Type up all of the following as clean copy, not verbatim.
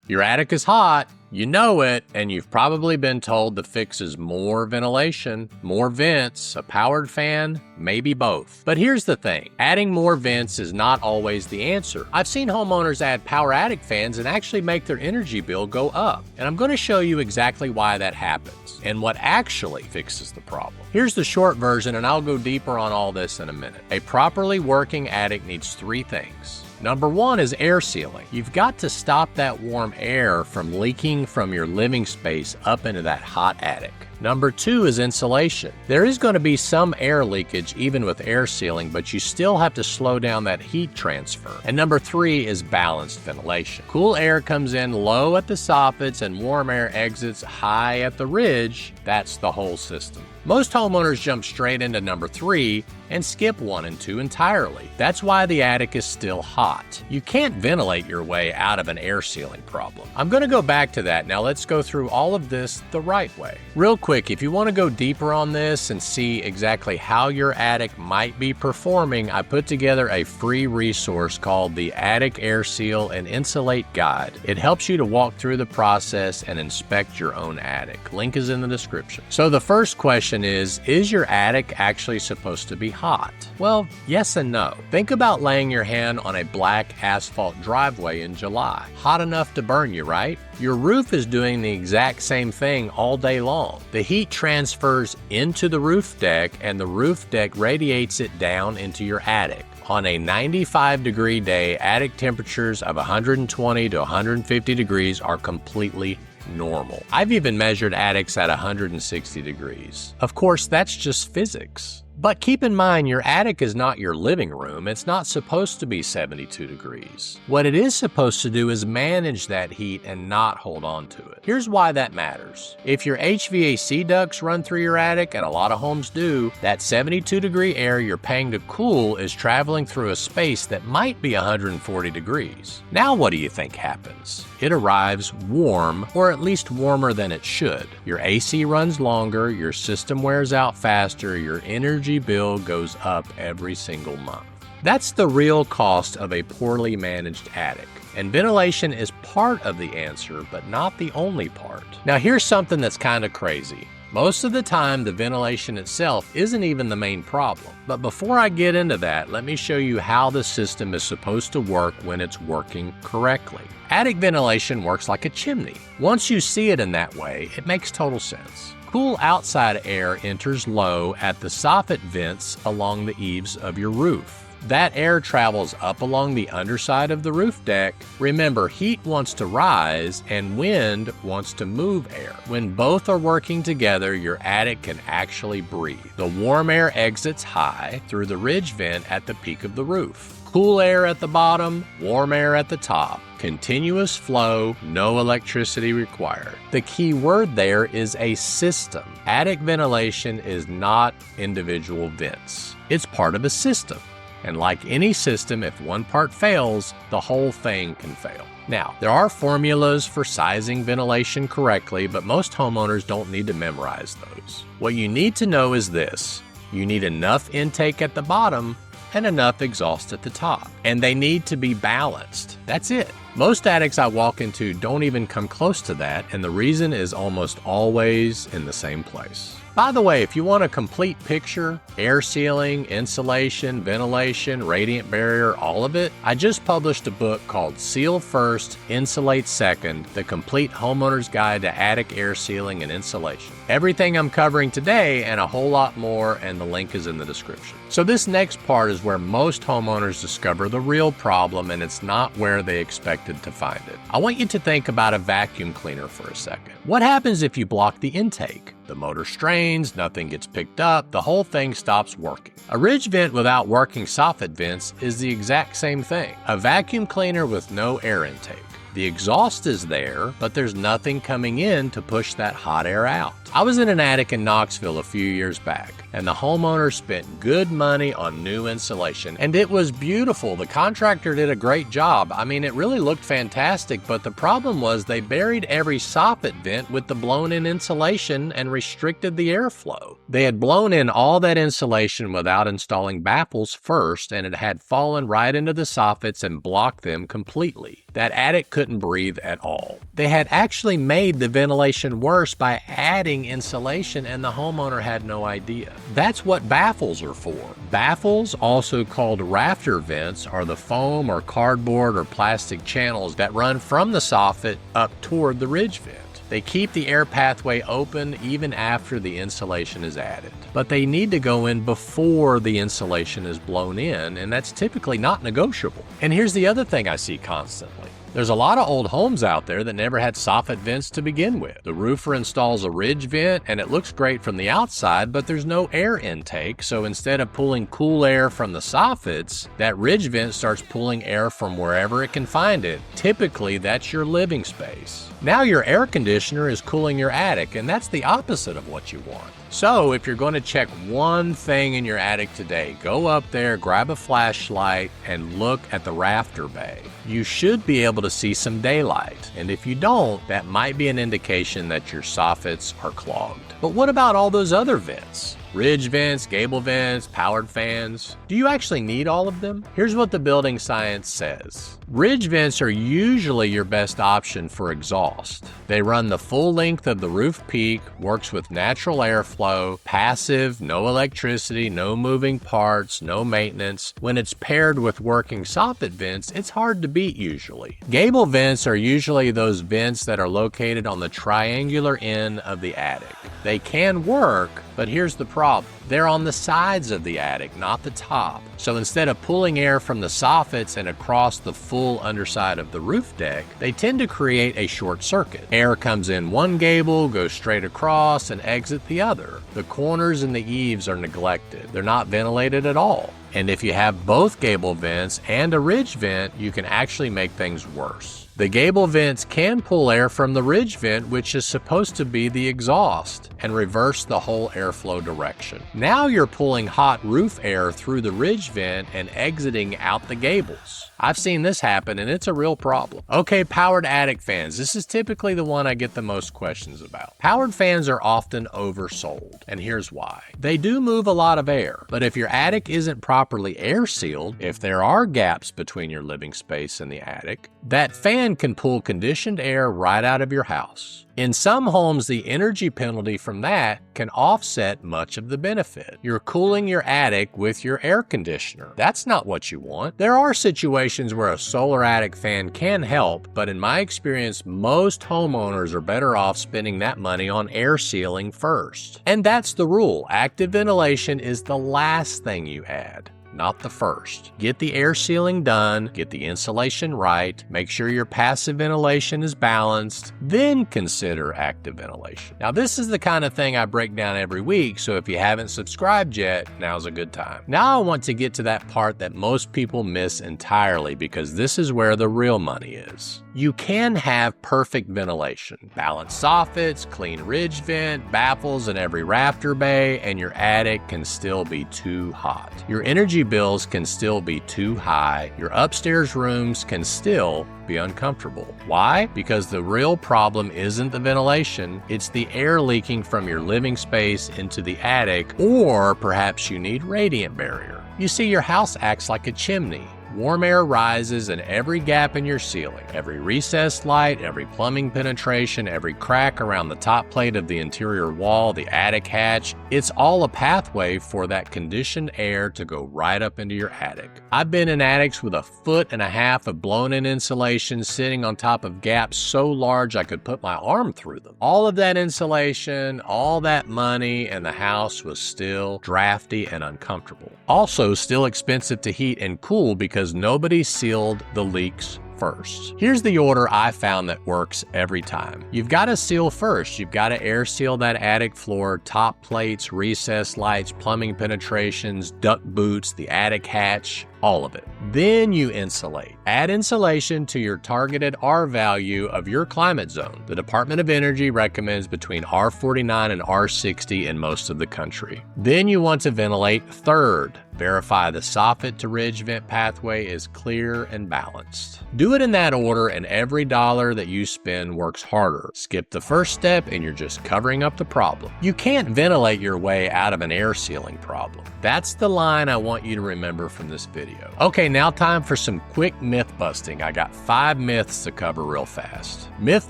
Your attic is hot, you know it, and you've probably been told the fix is more ventilation, more vents, a powered fan, maybe both. But here's the thing, adding more vents is not always the answer. I've seen homeowners add power attic fans and actually make their energy bill go up. And I'm going to show you exactly why that happens and what actually fixes the problem. Here's the short version, and I'll go deeper on all this in a minute. A properly working attic needs 3 things. Number 1 is air sealing. You've got to stop that warm air from leaking from your living space up into that hot attic. Number 2 is insulation. There is going to be some air leakage even with air sealing, but you still have to slow down that heat transfer. And number 3 is balanced ventilation. Cool air comes in low at the soffits and warm air exits high at the ridge. That's the whole system. Most homeowners jump straight into number 3 and skip 1 and 2 entirely. That's why the attic is still hot. You can't ventilate your way out of an air sealing problem. I'm going to go back to that. Now let's go through all of this the right way. Real quick, if you want to go deeper on this and see exactly how your attic might be performing, I put together a free resource called the Attic Air Seal and Insulate Guide. It helps you to walk through the process and inspect your own attic. Link is in the description. So the first question is your attic actually supposed to be hot? Well, yes and no. Think about laying your hand on a black asphalt driveway in July. Hot enough to burn you, right? Your roof is doing the exact same thing all day long. The heat transfers into the roof deck and the roof deck radiates it down into your attic. On a 95-degree day, attic temperatures of 120 to 150 degrees are completely normal. I've even measured attics at 160 degrees. Of course, that's just physics. But keep in mind, your attic is not your living room. It's not supposed to be 72 degrees. What it is supposed to do is manage that heat and not hold on to it. Here's why that matters. If your HVAC ducts run through your attic, and a lot of homes do, that 72-degree air you're paying to cool is traveling through a space that might be 140 degrees. Now what do you think happens? It arrives warm, or at least warmer than it should. Your AC runs longer, your system wears out faster, your energy bill goes up every single month. That's the real cost of a poorly managed attic. And ventilation is part of the answer, but not the only part. Now here's something that's kind of crazy. Most of the time, the ventilation itself isn't even the main problem. But before I get into that, let me show you how the system is supposed to work when it's working correctly. Attic ventilation works like a chimney. Once you see it in that way, it makes total sense. Cool outside air enters low at the soffit vents along the eaves of your roof. That air travels up along the underside of the roof deck. Remember, heat wants to rise and wind wants to move air. When both are working together, your attic can actually breathe. The warm air exits high through the ridge vent at the peak of the roof. Cool air at the bottom, warm air at the top. Continuous flow, no electricity required. The key word there is a system. Attic ventilation is not individual vents. It's part of a system. And like any system, if one part fails, the whole thing can fail. Now, there are formulas for sizing ventilation correctly, but most homeowners don't need to memorize those. What you need to know is this. You need enough intake at the bottom and enough exhaust at the top. And they need to be balanced. That's it. Most attics I walk into don't even come close to that, and the reason is almost always in the same place. By the way, if you want a complete picture, air sealing, insulation, ventilation, radiant barrier, all of it, I just published a book called Seal First, Insulate Second, The Complete Homeowner's Guide to Attic Air Sealing and Insulation. Everything I'm covering today and a whole lot more, and the link is in the description. So this next part is where most homeowners discover the real problem, and it's not where they expected to find it. I want you to think about a vacuum cleaner for a second. What happens if you block the intake? The motor strains, nothing gets picked up, the whole thing stops working. A ridge vent without working soffit vents is the exact same thing. A vacuum cleaner with no air intake. The exhaust is there, but there's nothing coming in to push that hot air out. I was in an attic in Knoxville a few years back, and the homeowner spent good money on new insulation, and it was beautiful. The contractor did a great job. I mean, it really looked fantastic, but the problem was they buried every soffit vent with the blown-in insulation and restricted the airflow. They had blown in all that insulation without installing baffles first, and it had fallen right into the soffits and blocked them completely. that attic couldn't breathe at all. They had actually made the ventilation worse by adding insulation, and the homeowner had no idea. That's what baffles are for. Baffles, also called rafter vents, are the foam or cardboard or plastic channels that run from the soffit up toward the ridge vent. They keep the air pathway open even after the insulation is added. But they need to go in before the insulation is blown in, and that's typically not negotiable. And here's the other thing I see constantly. There's a lot of old homes out there that never had soffit vents to begin with. The roofer installs a ridge vent and it looks great from the outside, but there's no air intake, so instead of pulling cool air from the soffits, that ridge vent starts pulling air from wherever it can find it. Typically, that's your living space. Now your air conditioner is cooling your attic, and that's the opposite of what you want. So if you're going to check one thing in your attic today, go up there, grab a flashlight, and look at the rafter bay. You should be able to see some daylight, and if you don't, that might be an indication that your soffits are clogged. But what about all those other vents? Ridge vents, gable vents, powered fans. Do you actually need all of them? Here's what the building science says. Ridge vents are usually your best option for exhaust. They run the full length of the roof peak, works with natural airflow, passive, no electricity, no moving parts, no maintenance. When it's paired with working soffit vents, it's hard to beat usually. Gable vents are usually those vents that are located on the triangular end of the attic. They can work, but here's the problem. They're on the sides of the attic, not the top. So instead of pulling air from the soffits and across the full underside of the roof deck, they tend to create a short circuit. Air comes in one gable, goes straight across, and exits the other. The corners and the eaves are neglected. They're not ventilated at all. And if you have both gable vents and a ridge vent, you can actually make things worse. The gable vents can pull air from the ridge vent, which is supposed to be the exhaust, and reverse the whole airflow direction. Now you're pulling hot roof air through the ridge vent and exiting out the gables. I've seen this happen, and it's a real problem. Okay, powered attic fans. This is typically the one I get the most questions about. Powered fans are often oversold, and here's why. They do move a lot of air, but if your attic isn't properly air sealed, if there are gaps between your living space and the attic, that fan can pull conditioned air right out of your house. In some homes, the energy penalty from that can offset much of the benefit. You're cooling your attic with your air conditioner. That's not what you want. There are situations where a solar attic fan can help, but in my experience, most homeowners are better off spending that money on air sealing first. And that's the rule. Active ventilation is the last thing you add, not the first. Get the air sealing done, get the insulation right, make sure your passive ventilation is balanced, then consider active ventilation. Now, this is the kind of thing I break down every week, so if you haven't subscribed yet, now's a good time. Now I want to get to that part that most people miss entirely, because this is where the real money is. You can have perfect ventilation, balanced soffits, clean ridge vent, baffles in every rafter bay, and your attic can still be too hot. Your energy bills can still be too high. Your upstairs rooms can still be uncomfortable. Why? Because the real problem isn't the ventilation, it's the air leaking from your living space into the attic, or perhaps you need radiant barrier. You see, your house acts like a chimney. Warm air rises in every gap in your ceiling, every recessed light, every plumbing penetration, every crack around the top plate of the interior wall, the attic hatch. It's all a pathway for that conditioned air to go right up into your attic. I've been in attics with 1.5 feet of blown-in insulation sitting on top of gaps so large I could put my arm through them. All of that insulation, all that money, and the house was still drafty and uncomfortable. Also, still expensive to heat and cool because nobody sealed the leaks first. Here's the order I found that works every time. You've got to seal first. You've got to air seal that attic floor, top plates, recessed lights, plumbing penetrations, duct boots, the attic hatch, all of it. Then you insulate. Add insulation to your targeted R value of your climate zone. The Department of Energy recommends between R49 and R60 in most of the country. Then you want to ventilate third. Verify the soffit to ridge vent pathway is clear and balanced. Do it in that order, and every dollar that you spend works harder. Skip the first step and you're just covering up the problem. You can't ventilate your way out of an air sealing problem. That's the line I want you to remember from this video. video. Okay, now time for some quick myth busting. I got 5 myths to cover real fast. Myth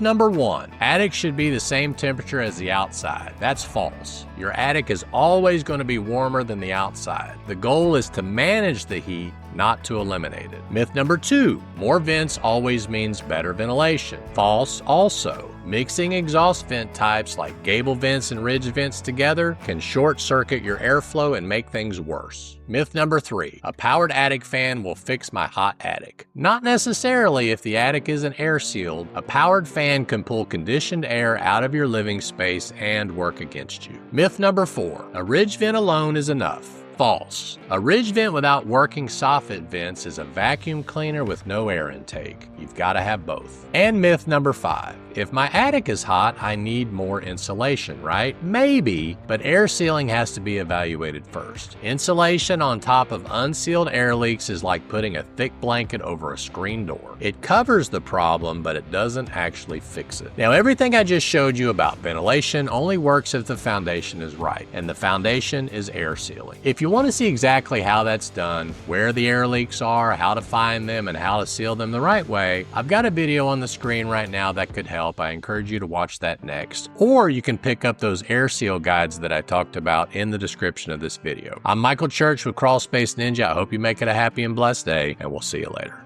number 1, attic should be the same temperature as the outside. That's false. Your attic is always going to be warmer than the outside. The goal is to manage the heat, not to eliminate it. Myth number 2, more vents always means better ventilation. False also. Mixing exhaust vent types like gable vents and ridge vents together can short circuit your airflow and make things worse. Myth number 3, a powered attic fan will fix my hot attic. Not necessarily if the attic isn't air sealed. A powered fan can pull conditioned air out of your living space and work against you. Myth number 4, a ridge vent alone is enough. False. A ridge vent without working soffit vents is a vacuum cleaner with no air intake. You've got to have both. And myth number 5, if my attic is hot, I need more insulation, right? Maybe, but air sealing has to be evaluated first. Insulation on top of unsealed air leaks is like putting a thick blanket over a screen door. It covers the problem, but it doesn't actually fix it. Now, everything I just showed you about ventilation only works if the foundation is right, and the foundation is air sealing. If you want to see exactly how that's done, where the air leaks are, how to find them, and how to seal them the right way, I've got a video on the screen right now that could help. I encourage you to watch that next. Or you can pick up those air seal guides that I talked about in the description of this video. I'm Michael Church with Crawl Space Ninja. I hope you make it a happy and blessed day, and we'll see you later.